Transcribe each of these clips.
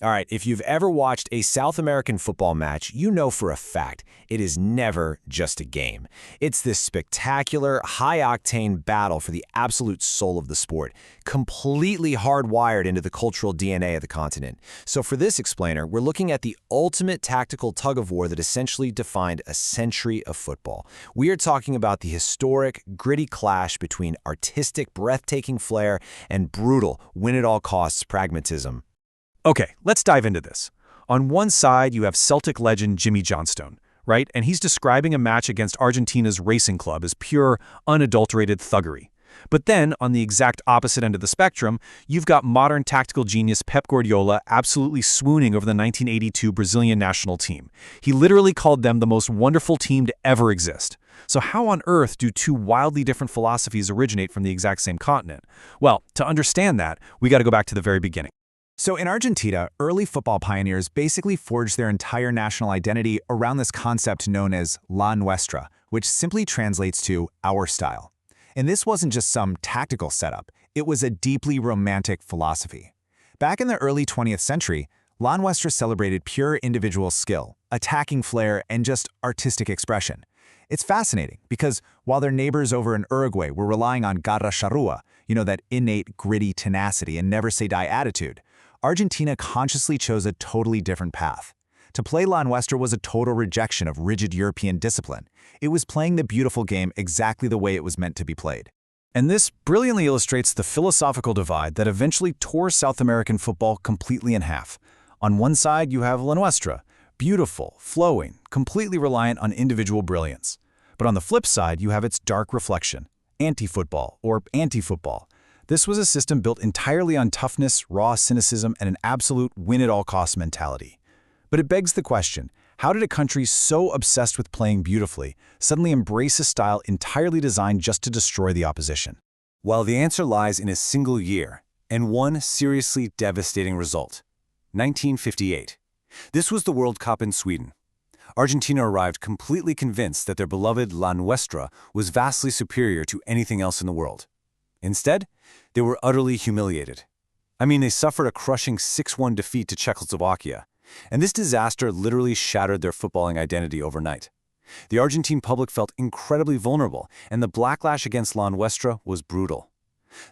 All right, if you've ever watched a South American football match, you know for a fact it is never just a game. It's this spectacular, high-octane battle for the absolute soul of the sport, completely hardwired into the cultural DNA of the continent. So for this explainer, we're looking at the ultimate tactical tug-of-war that essentially defined a century of football. We are talking about the historic, gritty clash between artistic, breathtaking flair and brutal, win-at-all-costs pragmatism. Okay, let's dive into this. On one side, you have Celtic legend Jimmy Johnstone, right? And he's describing a match against Argentina's Racing Club as pure, unadulterated thuggery. But then, on the exact opposite end of the spectrum, you've got modern tactical genius Pep Guardiola absolutely swooning over the 1982 Brazilian national team. He literally called them the most wonderful team to ever exist. So how on earth do two wildly different philosophies originate from the exact same continent? Well, to understand that, we got to go back to the very beginning. So in Argentina, early football pioneers basically forged their entire national identity around this concept known as La Nuestra, which simply translates to our style. And this wasn't just some tactical setup, it was a deeply romantic philosophy. Back in the early 20th century, La Nuestra celebrated pure individual skill, attacking flair, and just artistic expression. It's fascinating because while their neighbors over in Uruguay were relying on garra charrua, that innate gritty tenacity and never-say-die attitude, Argentina consciously chose a totally different path. To play La Nuestra was a total rejection of rigid European discipline. It was playing the beautiful game exactly the way it was meant to be played. And this brilliantly illustrates the philosophical divide that eventually tore South American football completely in half. On one side, you have La Nuestra, beautiful, flowing, completely reliant on individual brilliance. But on the flip side, you have its dark reflection, anti-football or anti-football. This was a system built entirely on toughness, raw cynicism, and an absolute win-at-all-costs mentality. But it begs the question, how did a country so obsessed with playing beautifully suddenly embrace a style entirely designed just to destroy the opposition? Well, the answer lies in a single year, and one seriously devastating result. 1958. This was the World Cup in Sweden. Argentina arrived completely convinced that their beloved La Nuestra was vastly superior to anything else in the world. Instead, they were utterly humiliated. They suffered a crushing 6-1 defeat to Czechoslovakia, and this disaster literally shattered their footballing identity overnight. The Argentine public felt incredibly vulnerable, and the backlash against La Nuestra was brutal.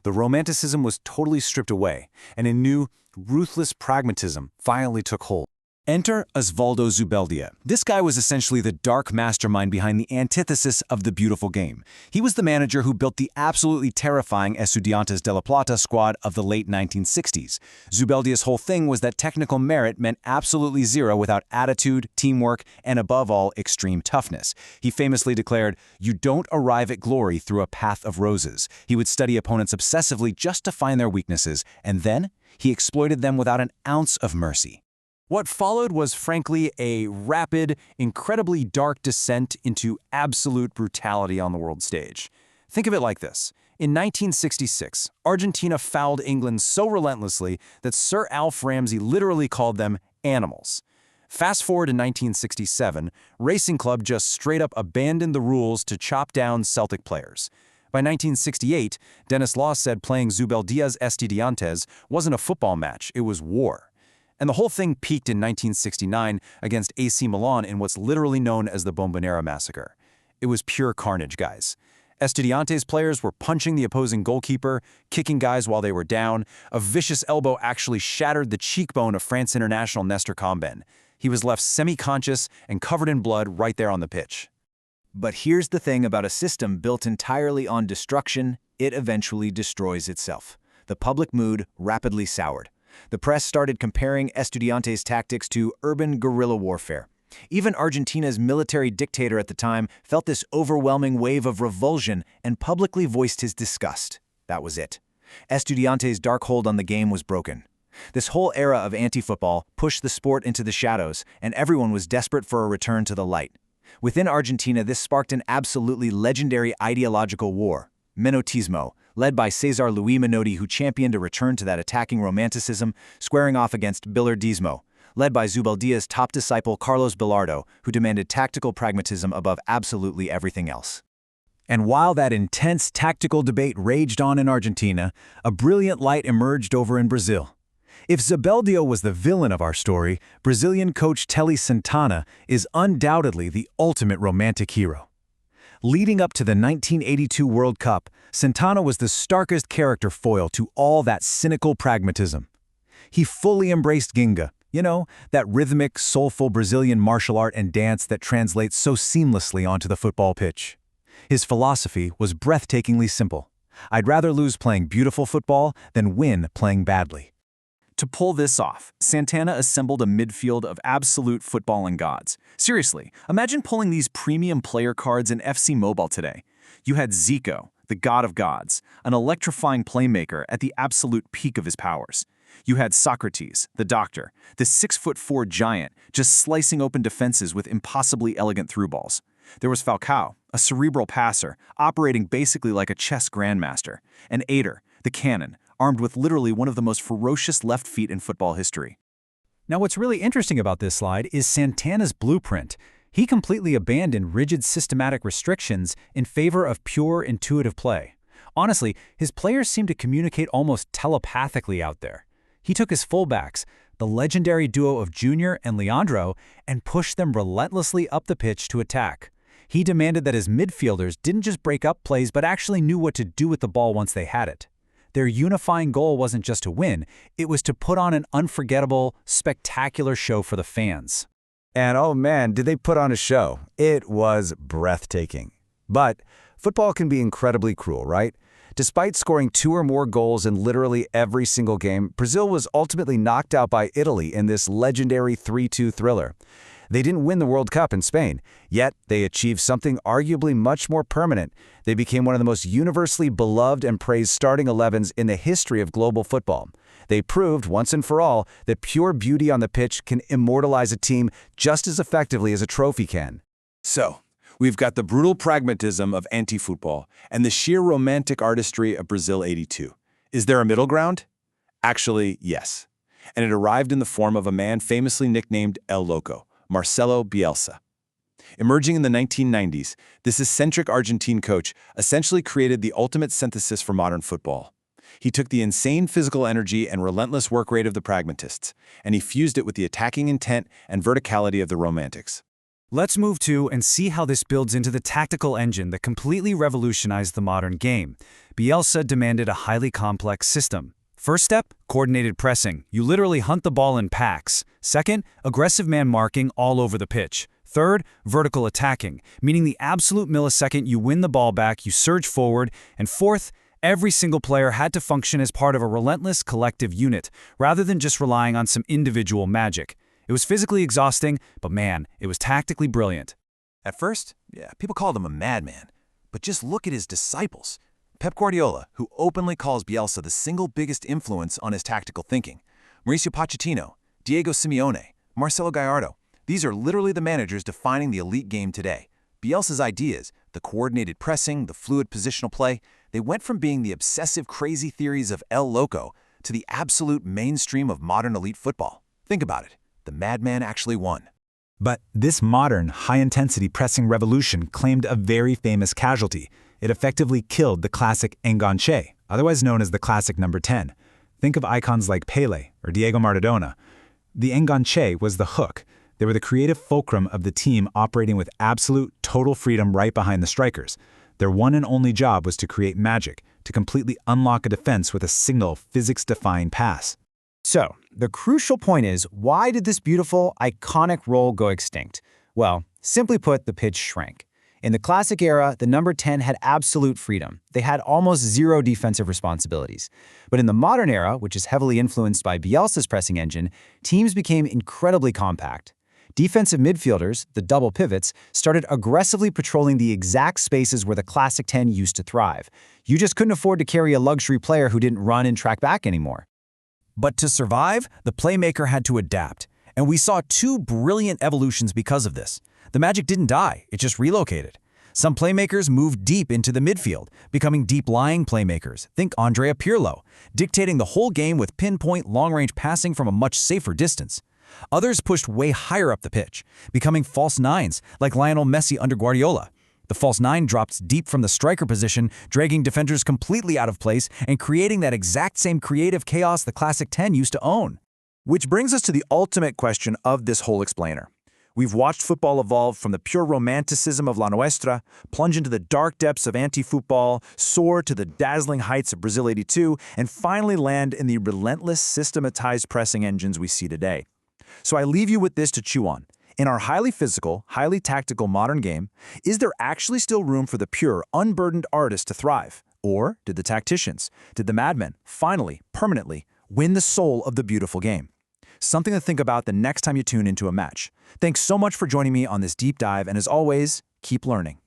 The romanticism was totally stripped away, and a new, ruthless pragmatism violently took hold. Enter Osvaldo Zubeldia. This guy was essentially the dark mastermind behind the antithesis of the beautiful game. He was the manager who built the absolutely terrifying Estudiantes de La Plata squad of the late 1960s. Zubeldia's whole thing was that technical merit meant absolutely zero without attitude, teamwork, and above all, extreme toughness. He famously declared, "You don't arrive at glory through a path of roses." He would study opponents obsessively just to find their weaknesses, and then he exploited them without an ounce of mercy. What followed was, frankly, a rapid, incredibly dark descent into absolute brutality on the world stage. Think of it like this. In 1966, Argentina fouled England so relentlessly that Sir Alf Ramsey literally called them animals. Fast forward to 1967, Racing Club just straight up abandoned the rules to chop down Celtic players. By 1968, Denis Law said playing Zubeldia's Estudiantes wasn't a football match, it was war. And the whole thing peaked in 1969 against AC Milan in what's literally known as the Bombonera Massacre. It was pure carnage, guys. Estudiantes players were punching the opposing goalkeeper, kicking guys while they were down. A vicious elbow actually shattered the cheekbone of France international Nestor Comben. He was left semi-conscious and covered in blood right there on the pitch. But here's the thing about a system built entirely on destruction, it eventually destroys itself. The public mood rapidly soured. The press started comparing Estudiantes' tactics to urban guerrilla warfare. Even Argentina's military dictator at the time felt this overwhelming wave of revulsion and publicly voiced his disgust. That was it. Estudiantes' dark hold on the game was broken. This whole era of anti-football pushed the sport into the shadows, and everyone was desperate for a return to the light. Within Argentina, this sparked an absolutely legendary ideological war, Menotismo, led by Cesar Luis Menotti, who championed a return to that attacking romanticism, squaring off against Billardismo, led by Zubeldia's top disciple Carlos Bilardo, who demanded tactical pragmatism above absolutely everything else. And while that intense tactical debate raged on in Argentina, a brilliant light emerged over in Brazil. If Zubeldia was the villain of our story, Brazilian coach Telly Santana is undoubtedly the ultimate romantic hero. Leading up to the 1982 World Cup, Santana was the starkest character foil to all that cynical pragmatism. He fully embraced Ginga, that rhythmic, soulful Brazilian martial art and dance that translates so seamlessly onto the football pitch. His philosophy was breathtakingly simple. I'd rather lose playing beautiful football than win playing badly. To pull this off, Santana assembled a midfield of absolute footballing gods. Seriously, imagine pulling these premium player cards in FC Mobile today. You had Zico, the god of gods, an electrifying playmaker at the absolute peak of his powers. You had Socrates, the doctor, the 6'4" giant, just slicing open defenses with impossibly elegant through-balls. There was Falcao, a cerebral passer, operating basically like a chess grandmaster, and Ader, the cannon, armed with literally one of the most ferocious left feet in football history. Now, what's really interesting about this slide is Santana's blueprint. He completely abandoned rigid systematic restrictions in favor of pure intuitive play. Honestly, his players seem to communicate almost telepathically out there. He took his fullbacks, the legendary duo of Junior and Leandro, and pushed them relentlessly up the pitch to attack. He demanded that his midfielders didn't just break up plays but actually knew what to do with the ball once they had it. Their unifying goal wasn't just to win, it was to put on an unforgettable, spectacular show for the fans. And oh man, did they put on a show. It was breathtaking. But football can be incredibly cruel, right? Despite scoring 2 or more goals in literally every single game, Brazil was ultimately knocked out by Italy in this legendary 3-2 thriller. They didn't win the World Cup in Spain, yet they achieved something arguably much more permanent. They became one of the most universally beloved and praised starting 11s in the history of global football. They proved, once and for all, that pure beauty on the pitch can immortalize a team just as effectively as a trophy can. So, we've got the brutal pragmatism of anti-football and the sheer romantic artistry of Brazil '82. Is there a middle ground? Actually, yes. And it arrived in the form of a man famously nicknamed El Loco, Marcelo Bielsa. Emerging in the 1990s, this eccentric Argentine coach essentially created the ultimate synthesis for modern football. He took the insane physical energy and relentless work rate of the pragmatists, and he fused it with the attacking intent and verticality of the romantics. Let's move to and see how this builds into the tactical engine that completely revolutionized the modern game. Bielsa demanded a highly complex system. First step, coordinated pressing. You literally hunt the ball in packs. Second, aggressive man marking all over the pitch. Third, vertical attacking, meaning the absolute millisecond you win the ball back, you surge forward. And fourth, every single player had to function as part of a relentless collective unit, rather than just relying on some individual magic. It was physically exhausting, but man, it was tactically brilliant. At first, people called him a madman. But just look at his disciples. Pep Guardiola, who openly calls Bielsa the single biggest influence on his tactical thinking. Mauricio Pochettino, Diego Simeone, Marcelo Gallardo. These are literally the managers defining the elite game today. Bielsa's ideas, the coordinated pressing, the fluid positional play, they went from being the obsessive crazy theories of El Loco to the absolute mainstream of modern elite football. Think about it. The madman actually won. But this modern, high-intensity pressing revolution claimed a very famous casualty. It effectively killed the classic enganche, otherwise known as the classic number 10. Think of icons like Pelé or Diego Maradona. The enganche was the hook. They were the creative fulcrum of the team operating with absolute, total freedom right behind the strikers. Their one and only job was to create magic, to completely unlock a defense with a single, physics-defying pass. So, the crucial point is, why did this beautiful, iconic role go extinct? Well, simply put, the pitch shrank. In the classic era, the number 10 had absolute freedom. They had almost zero defensive responsibilities. But in the modern era, which is heavily influenced by Bielsa's pressing engine, teams became incredibly compact. Defensive midfielders, the double pivots, started aggressively patrolling the exact spaces where the classic 10 used to thrive. You just couldn't afford to carry a luxury player who didn't run and track back anymore. But to survive, the playmaker had to adapt. And we saw 2 brilliant evolutions because of this. The magic didn't die, it just relocated. Some playmakers moved deep into the midfield, becoming deep-lying playmakers. Think Andrea Pirlo, dictating the whole game with pinpoint long-range passing from a much safer distance. Others pushed way higher up the pitch, becoming false nines like Lionel Messi under Guardiola. The false 9 drops deep from the striker position, dragging defenders completely out of place and creating that exact same creative chaos the classic 10 used to own. Which brings us to the ultimate question of this whole explainer. We've watched football evolve from the pure romanticism of La Nuestra, plunge into the dark depths of anti-football, soar to the dazzling heights of Brazil '82, and finally land in the relentless, systematized pressing engines we see today. So I leave you with this to chew on. In our highly physical, highly tactical modern game, is there actually still room for the pure, unburdened artist to thrive? Or did the tacticians, did the madmen, finally, permanently, win the soul of the beautiful game? Something to think about the next time you tune into a match. Thanks so much for joining me on this deep dive, and as always, keep learning.